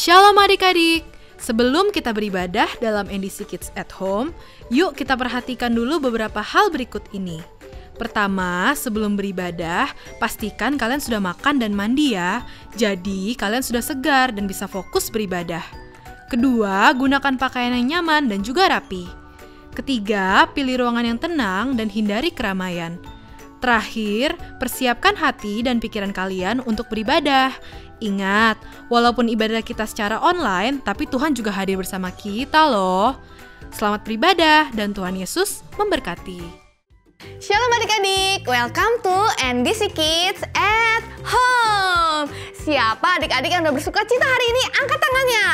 Shalom adik-adik, sebelum kita beribadah dalam NDC Kids at Home, yuk kita perhatikan dulu beberapa hal berikut ini. Pertama, sebelum beribadah, pastikan kalian sudah makan dan mandi ya. Jadi, kalian sudah segar dan bisa fokus beribadah. Kedua, gunakan pakaian yang nyaman dan juga rapi. Ketiga, pilih ruangan yang tenang dan hindari keramaian. Terakhir, persiapkan hati dan pikiran kalian untuk beribadah. Ingat, walaupun ibadah kita secara online, tapi Tuhan juga hadir bersama kita loh. Selamat beribadah dan Tuhan Yesus memberkati. Shalom adik-adik, welcome to NDC Kids at Home. Siapa adik-adik yang udah bersuka cita hari ini? Angkat tangannya.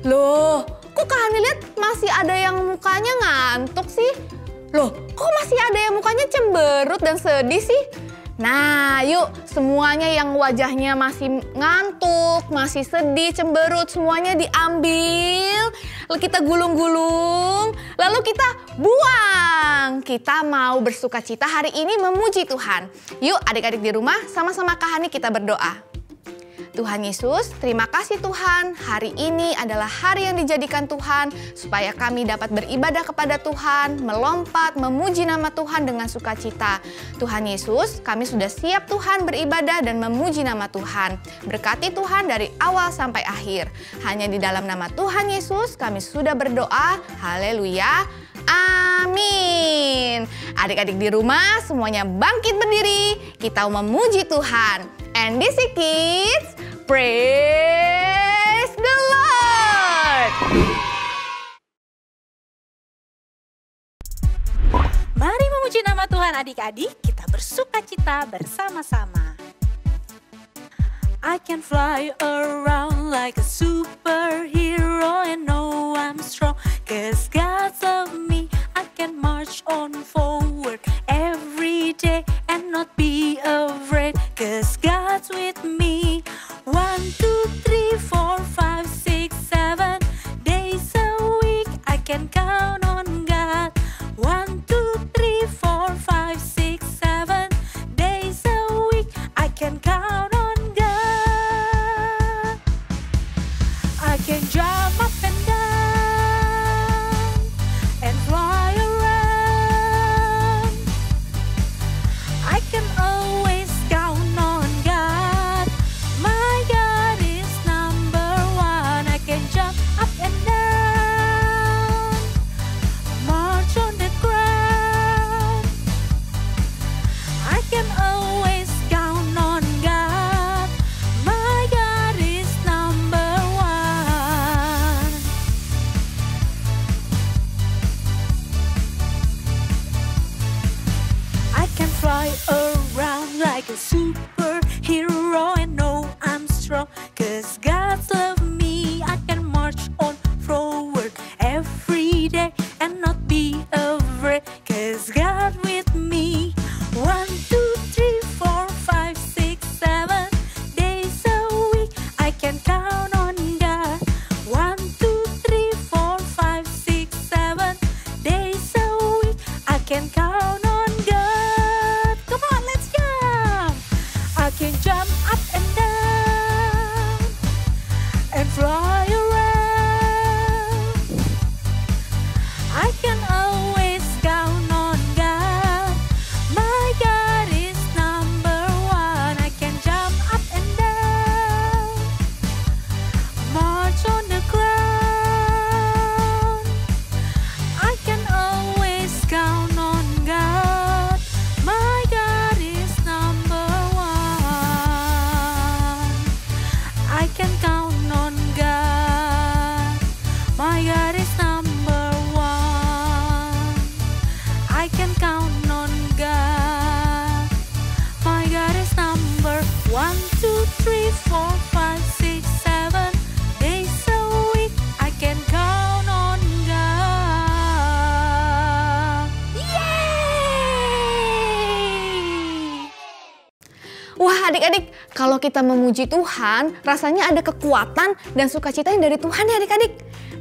Loh, kok Kak Hani lihat masih ada yang mukanya ngantuk sih? Loh, kok masih ada yang mukanya cemberut dan sedih sih? Nah, yuk semuanya yang wajahnya masih ngantuk, masih sedih, cemberut, semuanya diambil. Lalu kita gulung-gulung, lalu kita buang. Kita mau bersuka cita hari ini memuji Tuhan. Yuk adik-adik di rumah sama-sama Kak Hani kita berdoa. Tuhan Yesus, terima kasih Tuhan. Hari ini adalah hari yang dijadikan Tuhan supaya kami dapat beribadah kepada Tuhan, melompat, memuji nama Tuhan dengan sukacita. Tuhan Yesus, kami sudah siap Tuhan beribadah dan memuji nama Tuhan. Berkati Tuhan dari awal sampai akhir. Hanya di dalam nama Tuhan Yesus kami sudah berdoa. Haleluya. Amin. Adik-adik di rumah semuanya bangkit berdiri. Kita memuji Tuhan. NDC Kids, praise the Lord. Mari memuji nama Tuhan adik-adik, kita bersuka cita bersama-sama. I can fly around like a superhero and know I'm strong, 'cause God's love me. I can march on forward every day and not be afraid, 'cause God's with me. 1, 2, 3, 4, 5, 6, 7 days a week I can count on God. 1, 2, 3, 4, 5, 6, 7 days a week I can count on God. I can jump up and down and fly around. I can always count on God. My God is number one. I can jump up and down, march on the ground. I can always count on God. My God is number one. I can fly around like a superhero and know I'm strong, 'cause God's love me. I can march on forward every day and not be afraid, 'cause God with me. 1, 2, 3, 4, 5, 6, 7 days a week I can count on God. 1, 2, 3, 4, 5, 6, 7 days a week I can count on God. Come on, let's jump. I can jump up and down and fly around. I can always count on God. My God is number one. I can jump up and down, march on the ground. I can always count on God. My God is number one. I can count on God. My God is number one. I can count on God. My God is number 1, 2, 3, 4, 5, 6, 7 days a week I can count on God. Yeay! Wah adik-adik, kalau kita memuji Tuhan, rasanya ada kekuatan dan sukacita yang dari Tuhan ya adik-adik.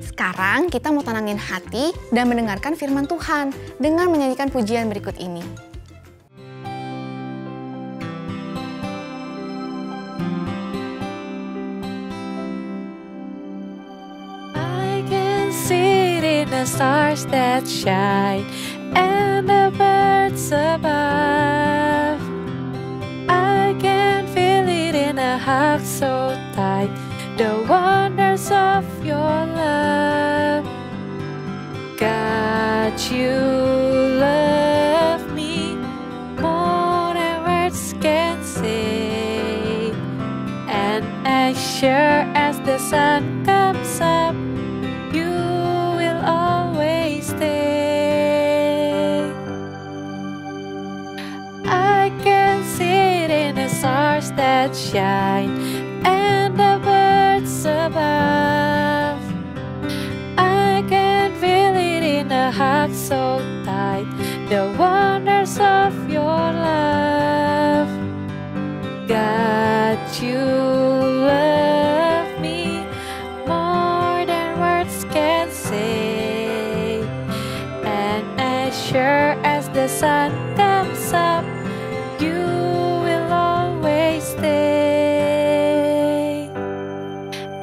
Sekarang kita mau tenangin hati dan mendengarkan firman Tuhan dengan menyanyikan pujian berikut ini. see it in the stars that shine and the birds above. I can feel it in a hug so tight, the wonders of your love. God, you love me more than words can say, and as sure as the sun comes up, you will always stay. I can see it in the stars that shine and the birds above. I can feel it in the heart so tight, the wonders of your love. God, you love me more than words can say, and as sure as the sun comes up, you will always stay.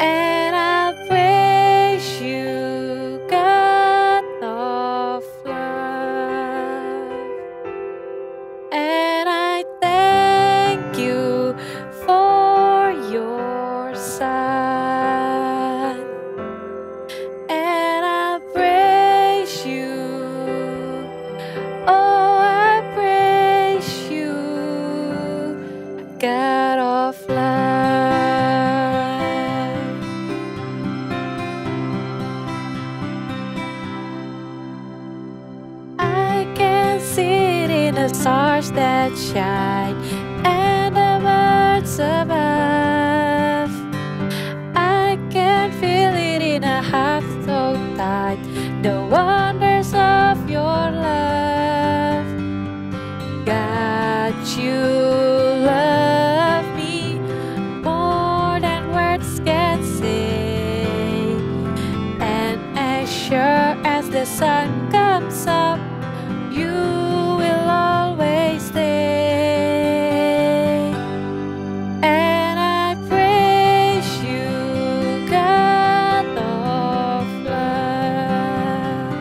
And I praise you, God of love, and I thank you for your Son, and I praise you, oh I praise you, God of love. I can see it in the stars that shine and the birds above. I can feel it in a heart so tight, the wonders of your love. God, you love me more than words can say, and as sure as the sun comes up, you will always stay. And I praise you, God of love,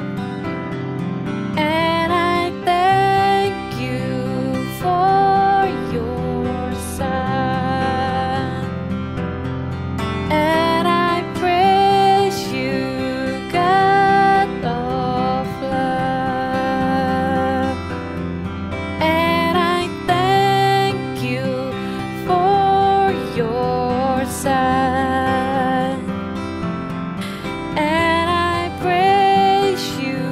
and I thank you for your Son, and I praise you, God of love, and I thank you for your Son, and I praise you,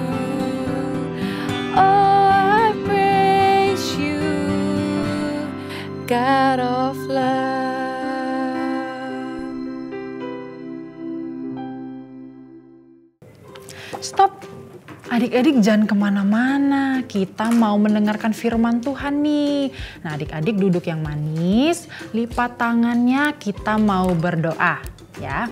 oh I praise you, God of love. Stop, adik-adik jangan kemana-mana, kita mau mendengarkan firman Tuhan nih. Nah adik-adik duduk yang manis, lipat tangannya, kita mau berdoa ya.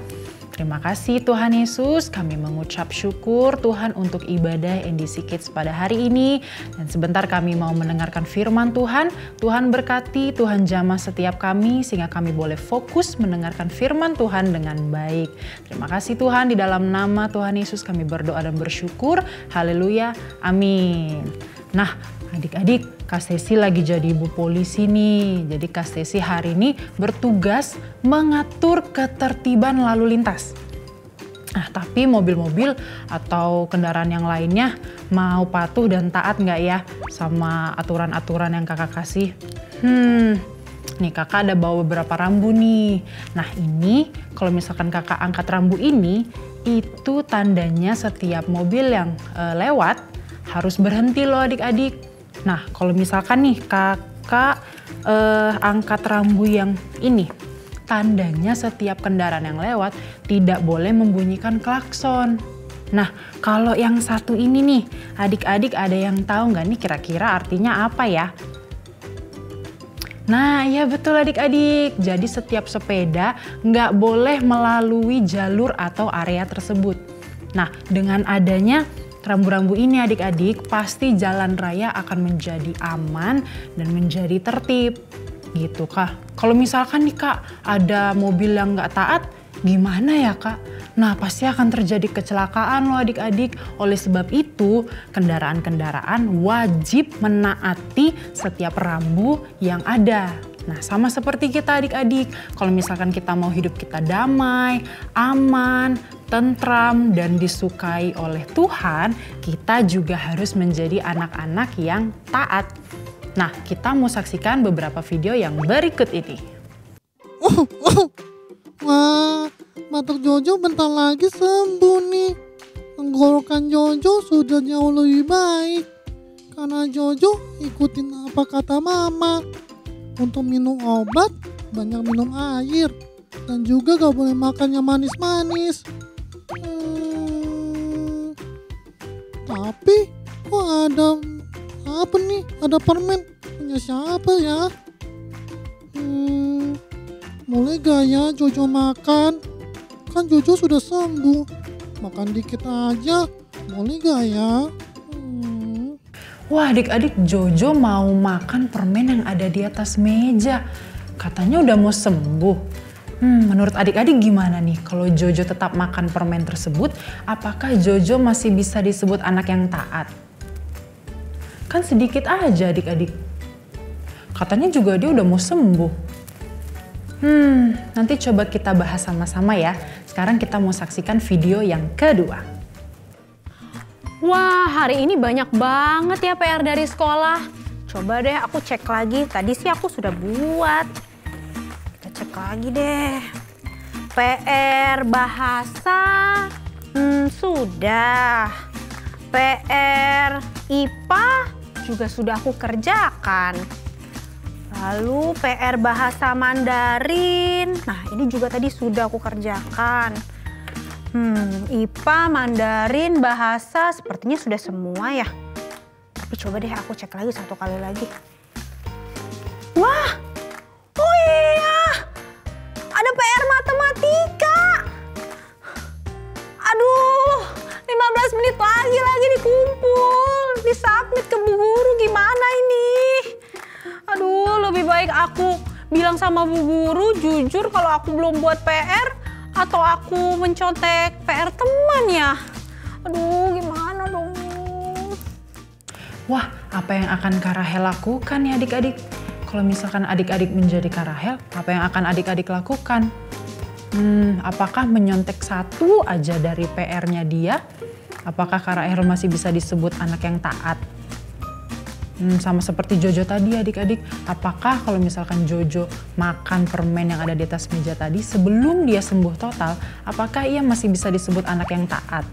Terima kasih Tuhan Yesus, kami mengucap syukur Tuhan untuk ibadah NDC Kids pada hari ini. Dan sebentar kami mau mendengarkan firman Tuhan. Tuhan berkati, Tuhan jamah setiap kami sehingga kami boleh fokus mendengarkan firman Tuhan dengan baik. Terima kasih Tuhan, di dalam nama Tuhan Yesus kami berdoa dan bersyukur. Haleluya, amin. Nah adik-adik, Kak Stesi lagi jadi ibu polisi nih. Jadi Kak Stesi hari ini bertugas mengatur ketertiban lalu lintas. Nah, tapi mobil-mobil atau kendaraan yang lainnya mau patuh dan taat nggak ya sama aturan-aturan yang kakak kasih? Nih kakak ada bawa beberapa rambu nih. Nah ini kalau misalkan kakak angkat rambu ini, itu tandanya setiap mobil yang lewat harus berhenti loh adik-adik. Nah kalau misalkan nih kakak angkat rambu yang ini, tandanya setiap kendaraan yang lewat tidak boleh membunyikan klakson. Nah kalau yang satu ini nih, adik-adik ada yang tahu nggak nih kira-kira artinya apa ya? Nah iya betul adik-adik, jadi setiap sepeda nggak boleh melalui jalur atau area tersebut. Nah dengan adanya rambu-rambu ini adik-adik, pasti jalan raya akan menjadi aman dan menjadi tertib. Gitu Kak. Kalau misalkan nih Kak ada mobil yang nggak taat, gimana ya Kak? Nah, pasti akan terjadi kecelakaan loh adik-adik. Oleh sebab itu, kendaraan-kendaraan wajib menaati setiap rambu yang ada. Nah, sama seperti kita adik-adik. Kalau misalkan kita mau hidup kita damai, aman, tentram, dan disukai oleh Tuhan, kita juga harus menjadi anak-anak yang taat. Nah, kita mau saksikan beberapa video yang berikut ini. Wah, batuk Jojo bentar lagi sembuh nih. Tenggorokan Jojo sudah jauh lebih baik. Karena Jojo ikutin apa kata mama. Untuk minum obat, banyak minum air. Dan juga gak boleh makan yang manis-manis. Tapi kok ada apa nih? Ada permen. Punya siapa ya? Boleh gak ya Jojo makan? Kan Jojo sudah sembuh. Makan dikit aja. Boleh gak ya? Wah, adik-adik, Jojo mau makan permen yang ada di atas meja. Katanya udah mau sembuh. Menurut adik-adik gimana nih? Kalau Jojo tetap makan permen tersebut, apakah Jojo masih bisa disebut anak yang taat? Kan sedikit aja adik-adik. Katanya juga dia udah mau sembuh. Nanti coba kita bahas sama-sama ya. Sekarang kita mau saksikan video yang kedua. Wah, hari ini banyak banget ya PR dari sekolah. Coba deh aku cek lagi. Tadi sih aku sudah buat. Kita cek lagi deh. PR bahasa sudah. PR IPA juga sudah aku kerjakan. Lalu PR bahasa Mandarin. Nah, ini juga tadi sudah aku kerjakan. IPA, Mandarin, bahasa sepertinya sudah semua ya. Tapi coba deh aku cek lagi satu kali lagi. Wah! Oh iya! Ada PR matematika. Aduh, 15 menit lagi dikumpul. Disubmit ke Bu Guru, gimana ini? Aduh, lebih baik aku bilang sama Bu Guru jujur kalau aku belum buat PR atau aku mencontek PR teman ya. Aduh, gimana dong? Wah, apa yang akan Kak Rahel lakukan ya adik-adik? Kalau misalkan adik-adik menjadi Kak Rahel, apa yang akan adik-adik lakukan? Apakah menyontek satu aja dari PR-nya dia? Apakah Kak Rahel masih bisa disebut anak yang taat? Sama seperti Jojo tadi adik-adik, apakah kalau misalkan Jojo makan permen yang ada di atas meja tadi sebelum dia sembuh total, apakah ia masih bisa disebut anak yang taat?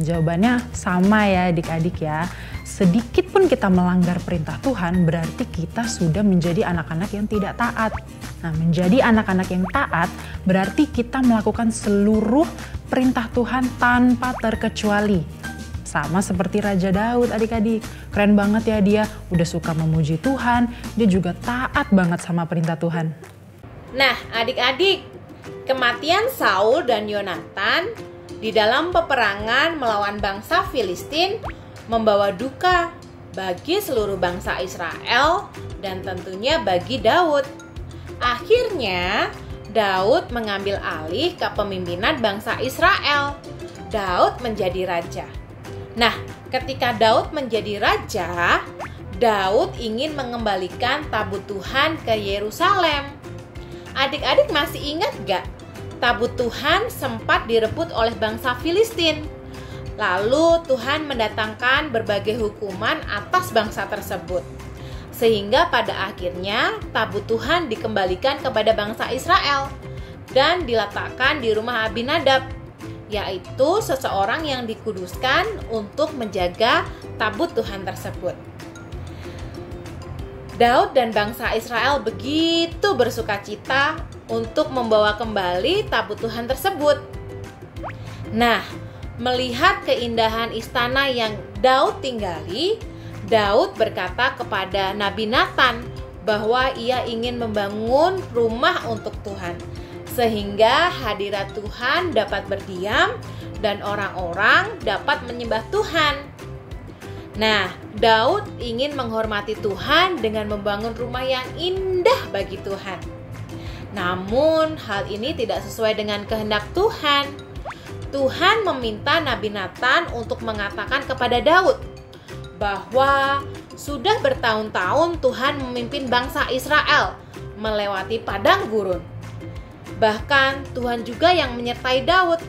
Jawabannya sama ya adik-adik ya. Sedikit pun kita melanggar perintah Tuhan berarti kita sudah menjadi anak-anak yang tidak taat. Nah, menjadi anak-anak yang taat berarti kita melakukan seluruh perintah Tuhan tanpa terkecuali. Sama seperti Raja Daud adik-adik. Keren banget ya dia, udah suka memuji Tuhan, dia juga taat banget sama perintah Tuhan. Nah adik-adik, kematian Saul dan Yonatan di dalam peperangan melawan bangsa Filistin membawa duka bagi seluruh bangsa Israel dan tentunya bagi Daud. Akhirnya Daud mengambil alih kepemimpinan bangsa Israel. Daud menjadi raja. Nah, ketika Daud menjadi raja, Daud ingin mengembalikan tabut Tuhan ke Yerusalem. Adik-adik masih ingat gak? Tabut Tuhan sempat direbut oleh bangsa Filistin. Lalu Tuhan mendatangkan berbagai hukuman atas bangsa tersebut. Sehingga pada akhirnya tabut Tuhan dikembalikan kepada bangsa Israel dan diletakkan di rumah Abinadab, yaitu seseorang yang dikuduskan untuk menjaga tabut Tuhan tersebut. Daud dan bangsa Israel begitu bersukacita untuk membawa kembali tabut Tuhan tersebut. Nah, melihat keindahan istana yang Daud tinggali, Daud berkata kepada Nabi Nathan bahwa ia ingin membangun rumah untuk Tuhan, sehingga hadirat Tuhan dapat berdiam dan orang-orang dapat menyembah Tuhan. Nah, Daud ingin menghormati Tuhan dengan membangun rumah yang indah bagi Tuhan. Namun, hal ini tidak sesuai dengan kehendak Tuhan. Tuhan meminta Nabi Nathan untuk mengatakan kepada Daud bahwa sudah bertahun-tahun Tuhan memimpin bangsa Israel melewati padang gurun. Bahkan Tuhan juga yang menyertai Daud.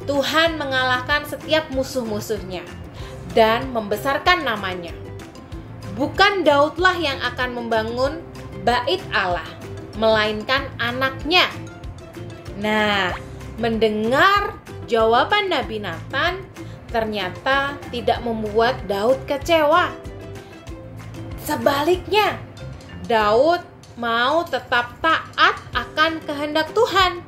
Tuhan mengalahkan setiap musuh-musuhnya dan membesarkan namanya. Bukan Daudlah yang akan membangun bait Allah, melainkan anaknya. Nah, mendengar jawaban Nabi Nathan ternyata tidak membuat Daud kecewa. Sebaliknya, Daud mau tetap taat akan kehendak Tuhan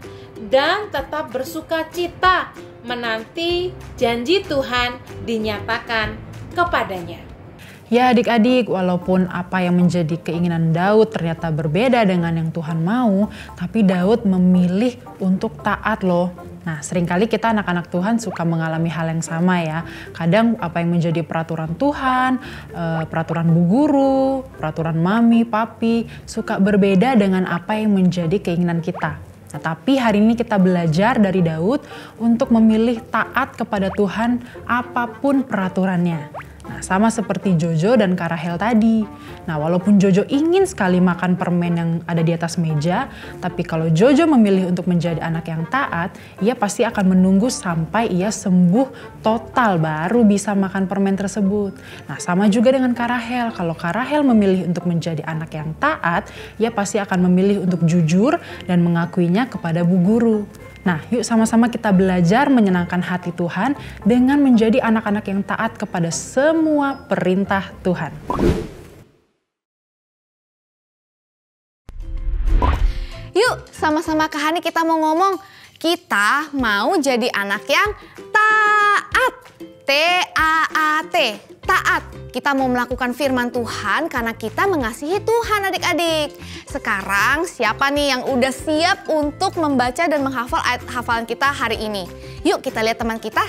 dan tetap bersuka cita menanti janji Tuhan dinyatakan kepadanya. Ya adik-adik, walaupun apa yang menjadi keinginan Daud ternyata berbeda dengan yang Tuhan mau, tapi Daud memilih untuk taat loh. Nah, seringkali kita anak-anak Tuhan suka mengalami hal yang sama ya. Kadang apa yang menjadi peraturan Tuhan, peraturan bu guru, peraturan mami, papi, suka berbeda dengan apa yang menjadi keinginan kita. Nah, tapi hari ini kita belajar dari Daud untuk memilih taat kepada Tuhan apapun peraturannya. Nah, sama seperti Jojo dan Kak Rahel tadi. Nah, walaupun Jojo ingin sekali makan permen yang ada di atas meja, tapi kalau Jojo memilih untuk menjadi anak yang taat, ia pasti akan menunggu sampai ia sembuh total baru bisa makan permen tersebut. Nah, sama juga dengan Kak Rahel. Kalau Kak Rahel memilih untuk menjadi anak yang taat, ia pasti akan memilih untuk jujur dan mengakuinya kepada bu guru. Nah, yuk sama-sama kita belajar menyenangkan hati Tuhan dengan menjadi anak-anak yang taat kepada semua perintah Tuhan. Yuk, sama-sama Kak Hani kita mau ngomong. Kita mau jadi anak yang taat. T-A-A-T, taat. Kita mau melakukan firman Tuhan karena kita mengasihi Tuhan adik-adik. Sekarang siapa nih yang udah siap untuk membaca dan menghafal ayat hafalan kita hari ini? Yuk kita lihat teman kita.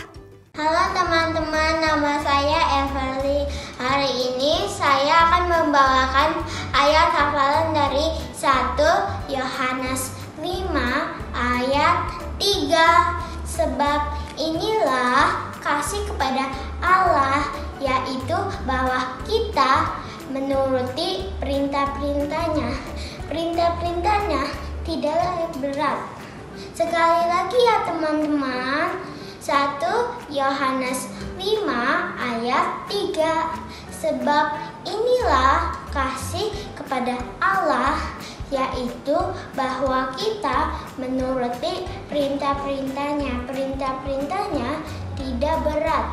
Halo teman-teman, nama saya Everly. Hari ini saya akan membawakan ayat hafalan dari 1 Yohanes 5 ayat 3. Sebab inilah kasih kepada Allah, yaitu bahwa kita menuruti perintah-perintahnya. Perintah-perintahnya tidaklah berat. Sekali lagi ya teman-teman, 1 Yohanes 5 ayat 3. Sebab inilah kasih kepada Allah, yaitu bahwa kita menuruti perintah-perintahnya. Perintah-perintahnya tidak berat.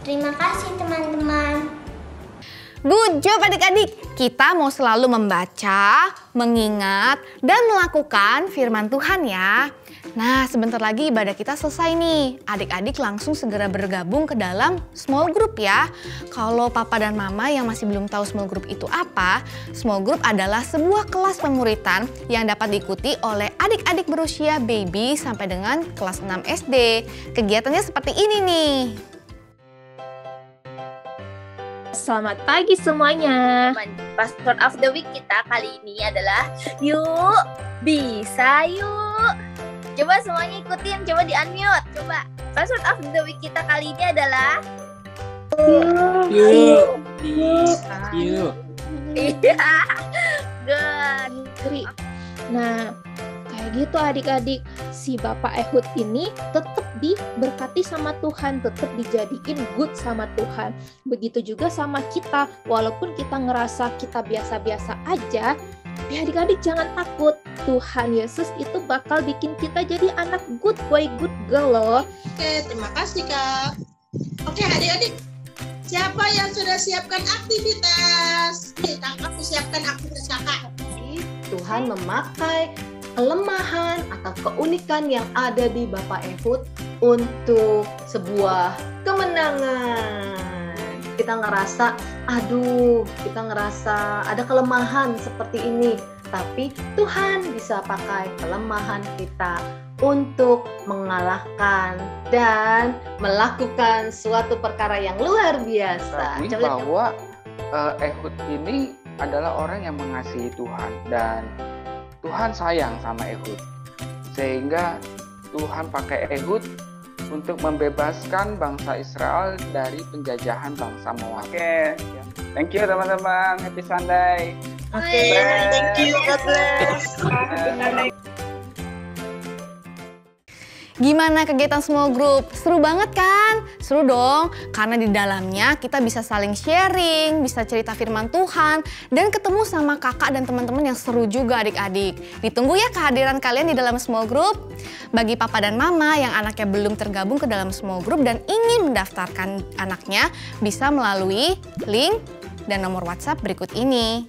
Terima kasih teman-teman. Good job adik-adik. Kita mau selalu membaca, mengingat, dan melakukan firman Tuhan ya. Nah, sebentar lagi ibadah kita selesai nih. Adik-adik langsung segera bergabung ke dalam small group ya. Kalau papa dan mama yang masih belum tahu small group itu apa, small group adalah sebuah kelas pemuritan yang dapat diikuti oleh adik-adik berusia baby sampai dengan kelas 6 SD. Kegiatannya seperti ini nih. Selamat pagi semuanya. Password of the week kita kali ini adalah yuk, bisa yuk. Coba semuanya ikutin, coba di-unmute. Coba, password of the week kita kali ini adalah yuk. Iya, good. Nah, kayak gitu adik-adik, si Bapak Ehud ini tetap diberkati sama Tuhan, tetap dijadiin good sama Tuhan. Begitu juga sama kita, walaupun kita ngerasa kita biasa-biasa aja, tapi adik-adik jangan takut. Tuhan Yesus itu bakal bikin kita jadi anak good boy, good girl loh. Oke, terima kasih Kak. Oke adik-adik, siapa yang sudah siapkan aktivitas? Aku siapkan aktivitas kakak. Tuhan memakai kelemahan atau keunikan yang ada di Bapak Ehud untuk sebuah kemenangan. Kita ngerasa, kita ngerasa ada kelemahan seperti ini. Tapi Tuhan bisa pakai kelemahan kita untuk mengalahkan dan melakukan suatu perkara yang luar biasa. Bahwa Ehud ini adalah orang yang mengasihi Tuhan dan Tuhan sayang sama Ehud, sehingga Tuhan pakai Ehud untuk membebaskan bangsa Israel dari penjajahan bangsa Moab. Oke, thank you teman-teman. Happy Sunday. Oke, thank you. God bless. Gimana kegiatan small group? Seru banget kan? Seru dong, karena di dalamnya kita bisa saling sharing, bisa cerita firman Tuhan, dan ketemu sama kakak dan teman-teman yang seru juga adik-adik. Ditunggu ya kehadiran kalian di dalam small group. Bagi papa dan mama yang anaknya belum tergabung ke dalam small group dan ingin mendaftarkan anaknya, bisa melalui link dan nomor WhatsApp berikut ini.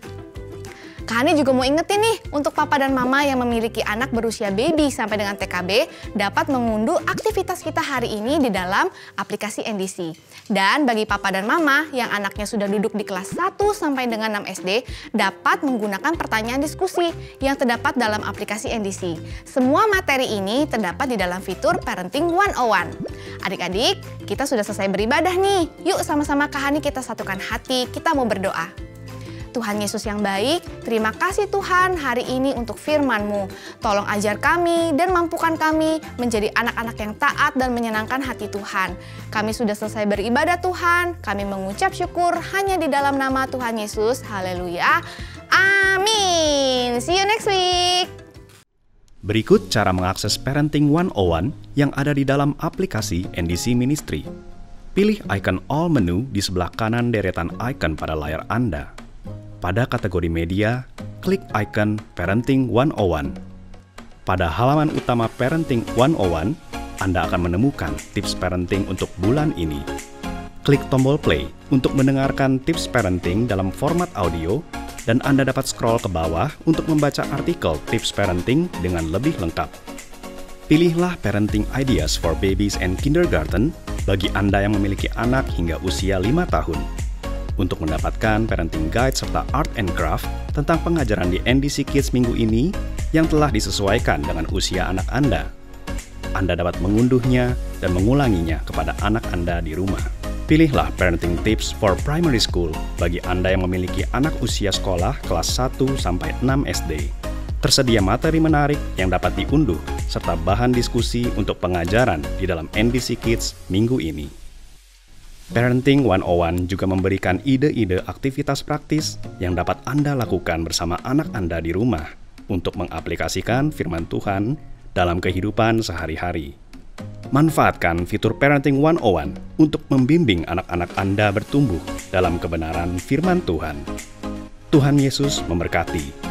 Kak Hani juga mau ingetin nih, untuk papa dan mama yang memiliki anak berusia baby sampai dengan TKB dapat mengunduh aktivitas kita hari ini di dalam aplikasi NDC. Dan bagi papa dan mama yang anaknya sudah duduk di kelas 1 sampai dengan 6 SD dapat menggunakan pertanyaan diskusi yang terdapat dalam aplikasi NDC. Semua materi ini terdapat di dalam fitur Parenting 101. Adik-adik, kita sudah selesai beribadah nih. Yuk sama-sama Kak Hani kita satukan hati, kita mau berdoa. Tuhan Yesus yang baik, terima kasih Tuhan hari ini untuk firman-Mu. Tolong ajar kami dan mampukan kami menjadi anak-anak yang taat dan menyenangkan hati Tuhan. Kami sudah selesai beribadah Tuhan, kami mengucap syukur hanya di dalam nama Tuhan Yesus. Haleluya. Amin. See you next week. Berikut cara mengakses Parenting 101 yang ada di dalam aplikasi NDC Ministry. Pilih icon All menu di sebelah kanan deretan icon pada layar Anda. Pada kategori media, klik icon Parenting 101. Pada halaman utama Parenting 101, Anda akan menemukan tips parenting untuk bulan ini. Klik tombol play untuk mendengarkan tips parenting dalam format audio, dan Anda dapat scroll ke bawah untuk membaca artikel tips parenting dengan lebih lengkap. Pilihlah Parenting Ideas for Babies and Kindergarten bagi Anda yang memiliki anak hingga usia 5 tahun. Untuk mendapatkan parenting guide serta art and craft tentang pengajaran di NDC Kids minggu ini yang telah disesuaikan dengan usia anak Anda. Anda dapat mengunduhnya dan mengulanginya kepada anak Anda di rumah. Pilihlah Parenting Tips for Primary School bagi Anda yang memiliki anak usia sekolah kelas 1 sampai 6 SD. Tersedia materi menarik yang dapat diunduh serta bahan diskusi untuk pengajaran di dalam NDC Kids minggu ini. Parenting 101 juga memberikan ide-ide aktivitas praktis yang dapat Anda lakukan bersama anak Anda di rumah untuk mengaplikasikan firman Tuhan dalam kehidupan sehari-hari. Manfaatkan fitur Parenting 101 untuk membimbing anak-anak Anda bertumbuh dalam kebenaran firman Tuhan. Tuhan Yesus memberkati.